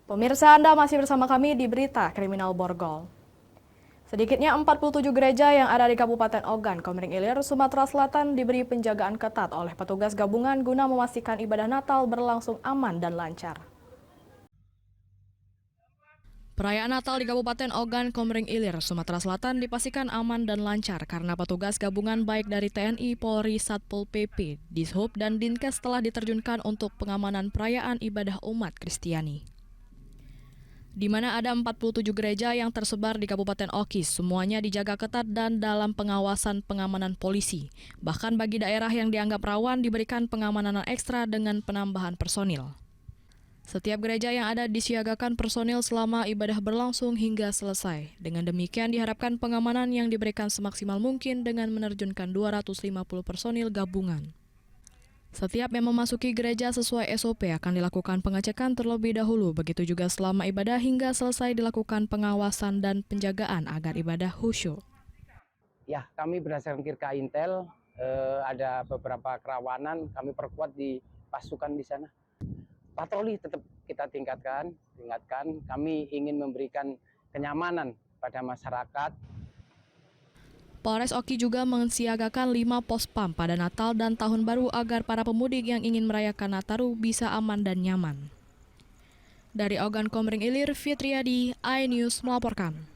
Pemirsa, Anda masih bersama kami di Berita Kriminal Borgol. Sedikitnya 47 gereja yang ada di Kabupaten Ogan, Komering Ilir, Sumatera Selatan diberi penjagaan ketat oleh petugas gabungan guna memastikan ibadah Natal berlangsung aman dan lancar. Perayaan Natal di Kabupaten Ogan, Komering Ilir, Sumatera Selatan dipastikan aman dan lancar karena petugas gabungan baik dari TNI, Polri, Satpol PP, Dishub, dan Dinkes telah diterjunkan untuk pengamanan perayaan ibadah umat Kristiani. Di mana ada 47 gereja yang tersebar di Kabupaten Okis, semuanya dijaga ketat dan dalam pengawasan pengamanan polisi. Bahkan bagi daerah yang dianggap rawan diberikan pengamanan ekstra dengan penambahan personil. Setiap gereja yang ada disiagakan personil selama ibadah berlangsung hingga selesai. Dengan demikian diharapkan pengamanan yang diberikan semaksimal mungkin dengan menerjunkan 250 personil gabungan. Setiap yang memasuki gereja sesuai SOP akan dilakukan pengecekan terlebih dahulu, begitu juga selama ibadah hingga selesai dilakukan pengawasan dan penjagaan agar ibadah khusyuk. Ya, kami berdasarkan Kirka Intel, ada beberapa kerawanan, kami perkuat di pasukan di sana. Patroli tetap kita tingkatkan, kami ingin memberikan kenyamanan pada masyarakat. Polres Oki juga mensiagakan 5 pos PAM pada Natal dan Tahun Baru agar para pemudik yang ingin merayakan Nataru bisa aman dan nyaman. Dari Ogan, Komering Ilir, Fitriadi, iNews melaporkan.